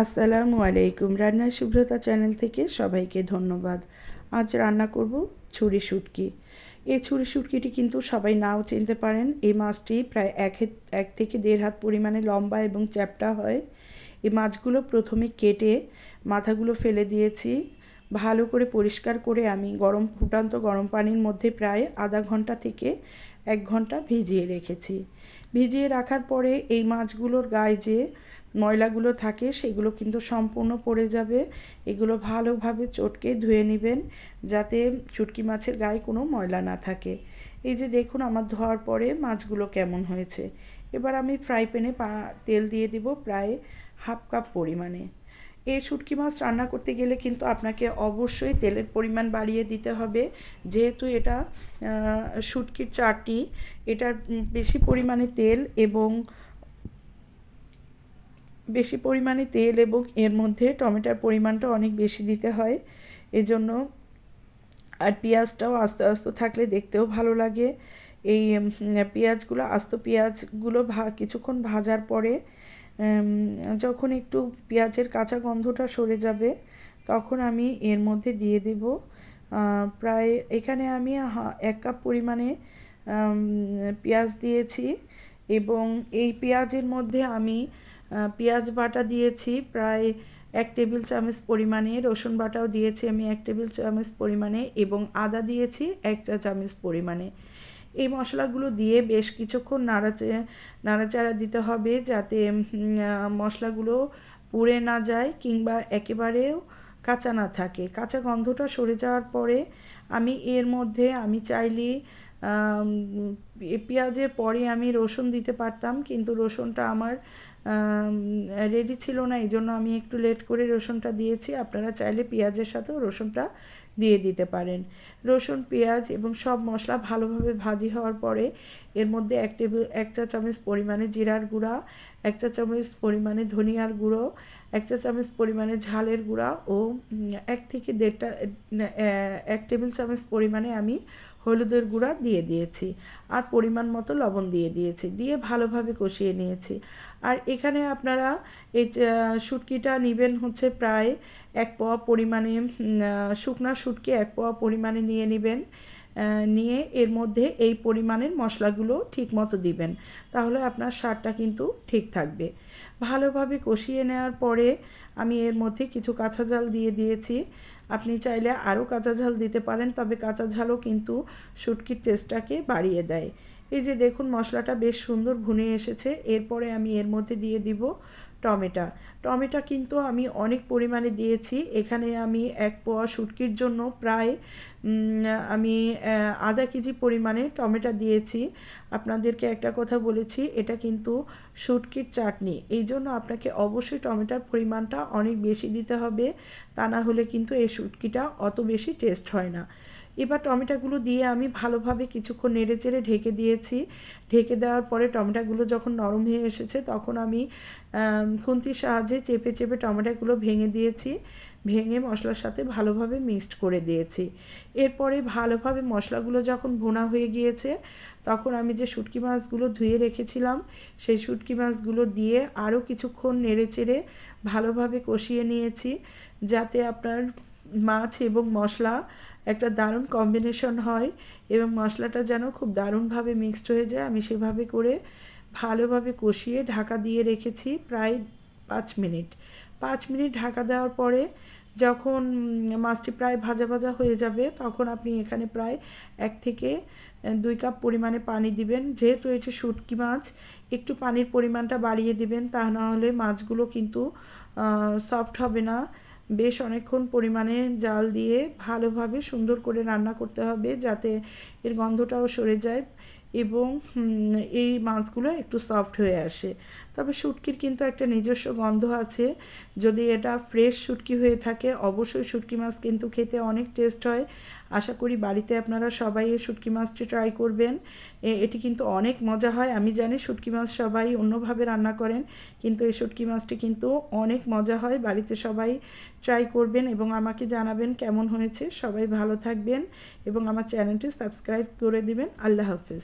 আসসালামু আলাইকুম। রান্নার শুভ্রতা চ্যানেল থেকে সবাইকে ধন্যবাদ। আজ রান্না করব ছুরি শুটকি। এই ছুরি শুটকিটি কিন্তু সবাই নাও চিনতে পারেন। এই মাছটি প্রায় এক থেকে দেড় হাত পরিমাণে লম্বা এবং চ্যাপ্টা হয়। এই মাছগুলো প্রথমে কেটে মাথাগুলো ফেলে দিয়েছি। ভালো করে পরিষ্কার করে আমি ফুটান্ত গরম পানির মধ্যে প্রায় আধা ঘন্টা থেকে 1 ঘন্টা ভিজিয়ে রেখেছি। ভিজিয়ে রাখার পরে এই মাছগুলোর গায়ে যে ময়লাগুলো থাকে সেগুলো কিন্তু সম্পূর্ণ পড়ে যাবে। এগুলো ভালোভাবে চটকে ধুয়ে নেবেন যাতে শুটকি মাছের গায়ে কোনো ময়লা না থাকে। এই যে দেখুন আমার ধোয়ার পরে মাছগুলো কেমন হয়েছে। এবার আমি ফ্রাই প্যানে তেল দিয়ে দিব প্রায় হাফ কাপ পরিমাণে। এই শুটকি মাছ রান্না করতে গেলে কিন্তু আপনাকে অবশ্যই তেলের পরিমাণ বাড়িয়ে দিতে হবে, যেহেতু এটা শুটকির চাটনি। এটার বেশি পরিমাণে তেল এবং এর মধ্যে টমেটোর পরিমাণটা অনেক বেশি দিতে হয়। এজন্য আর পেঁয়াজটাও আস্তে আস্তে থাকলে দেখতেও ভালো লাগে। এই আস্ত পেঁয়াজগুলো কিছুক্ষণ ভাজার পরে যখন একটু পেঁয়াজের কাঁচা গন্ধটা সরে যাবে তখন আমি এর মধ্যে দিয়ে দেব প্রায় এখানে আমি 1 কাপ পরিমাণে পেঁয়াজ দিয়েছি এবং এই পেঁয়াজের মধ্যে আমি পেঁয়াজ বাটা দিয়েছি প্রায় 1 টেবিল চামচ পরিমাণে, রসুন বাটাও দিয়েছি আমি 1 টেবিল চামচ পরিমাণে এবং আদা দিয়েছি 1 চা চামচ পরিমাণে। এই মশলাগুলো দিয়ে বেশ কিছুক্ষণ নাড়াচাড়া দিতে হবে যাতে মশলাগুলো পুড়ে না যায় কিংবা একেবারেও কাঁচা না থাকে। কাঁচা গন্ধটা সরে যাওয়ার পরে এর মধ্যে আমি চাইলে পেঁয়াজের পরে আমি রসুন দিতে পারতাম, কিন্তু রসুনটা আমার রেডি ছিল না, এই জন্য আমি একটু লেট করে রসুনটা দিয়েছি। আপনারা চাইলে পেঁয়াজের সাথেও রসুনটা দিয়ে দিতে পারেন। রসুন, পেঁয়াজ এবং সব মশলা ভালোভাবে ভাজি হওয়ার পরে এর মধ্যে 1 চা চামচ পরিমাণে জিরার গুঁড়া, 1 চা চামচ পরিমাণে ধনিয়ার গুঁড়ো, 1 চা চামচ পরিমাণে ঝালের গুঁড়া ও 1 থেকে 1 টেবিল চামচ পরিমাণে আমি হলুদের গুঁড়া দিয়ে দিয়েছি আর পরিমাণ মতো লবণ দিয়ে দিয়েছি, দিয়ে ভালোভাবে কষিয়ে নিয়েছি। আর এখানে আপনারা এই শুটকিটা নেবেন হচ্ছে প্রায় 1 পোয়া পরিমাণে, শুকনা শুটকি 1 পোয়া পরিমাণে নিয়ে নেবেন। নিয়ে এর মধ্যে এই পরিমাণের মশলাগুলো ঠিক মতো দিবেন, তাহলে আপনার স্বাদটা কিন্তু ঠিক থাকবে। ভালোভাবে কষিয়ে নেওয়ার পরে আমি এর মধ্যে কিছু কাঁচা ঝাল দিয়ে দিয়েছি। আপনি চাইলে আরও কাঁচা ঝাল দিতে পারেন, তবে কাঁচা ঝালও কিন্তু শুটকির টেস্টটাকে বাড়িয়ে দেয়। এই যে দেখুন মশলাটা বেশ সুন্দর ভুনে এসেছে। এরপরে আমি এর মধ্যে দিয়ে দিব টমেটো কিন্তু আমি অনেক পরিমাণে দিয়েছি। এখানে আমি 1 পোয়া শুটকির জন্য প্রায় আমি আধা কেজি পরিমাণে টমেটো দিয়েছি। আপনাদেরকে একটা কথা বলেছি, এটা কিন্তু শুটকির চাটনি, এই জন্য আপনাকে অবশ্যই টমেটোর পরিমাণটা অনেক বেশি দিতে হবে, তা না হলে কিন্তু এই শুটকিটা অত বেশি টেস্ট হয় না। এবার টমেটোগুলো দিয়ে আমি ভালোভাবে কিছুক্ষণ নেড়েচেড়ে ঢেকে দিয়েছি। ঢেকে দেওয়ার পরে টমেটোগুলো যখন নরম হয়ে এসেছে তখন আমি খুন্তির সাহায্যে চেপে চেপে টমেটোগুলো ভেঙে দিয়েছি, ভেঙে মশলার সাথে ভালোভাবে মিক্সড করে দিয়েছি। এরপরে ভালোভাবে মশলাগুলো যখন ভুনা হয়ে গিয়েছে তখন আমি যে শুটকি মাছগুলো ধুয়ে রেখেছিলাম সেই শুটকি মাছগুলো দিয়ে আরও কিছুক্ষণ নেড়েচেড়ে ভালোভাবে কষিয়ে নিয়েছি, যাতে আপনার মাছ এবং মশলা একটা দারুণ কম্বিনেশন হয় এবং মশলাটা যেন খুব দারুণভাবে মিক্সড হয়ে যায়। আমি সেভাবে করে ভালোভাবে কষিয়ে ঢাকা দিয়ে রেখেছি প্রায় 5 মিনিট। 5 মিনিট ঢাকা দেওয়ার পরে যখন মাছটি প্রায় ভাজা ভাজা হয়ে যাবে তখন আপনি এখানে প্রায় 1 থেকে 2 কাপ পরিমাণে পানি দিবেন। যেহেতু এটা শুটকি মাছ, একটু পানির পরিমাণটা বাড়িয়ে দিবেন, তা না হলে মাছগুলো কিন্তু সফট হবে না। বেশ অনেকক্ষণ পরিমাণে জাল দিয়ে ভালোভাবে সুন্দর করে রান্না করতে হবে যাতে এর গন্ধটাও সরে যায় এবং এই মাছগুলো একটু সফট হয়ে আসে। তবে শুটকির কিন্তু একটা নিজস্ব গন্ধ আছে। যদি এটা ফ্রেশ শুটকি হয়ে থাকে অবশ্যই শুটকি মাছ কিন্তু খেতে অনেক টেস্ট হয়। আশা করি বাড়িতে আপনারা সবাই এই শুটকি মাছটি ট্রাই করবেন। এটি কিন্তু অনেক মজা হয়। আমি জানি শুটকি মাছ সবাই অন্যভাবে রান্না করেন, কিন্তু এই শুটকি মাছটি কিন্তু অনেক মজা হয়। বাড়িতে সবাই ট্রাই করবেন এবং আমাকে জানাবেন কেমন হয়েছে। সবাই ভালো থাকবেন এবং আমার চ্যানেলটি সাবস্ক্রাইব করে দিবেন। আল্লাহ হাফেজ।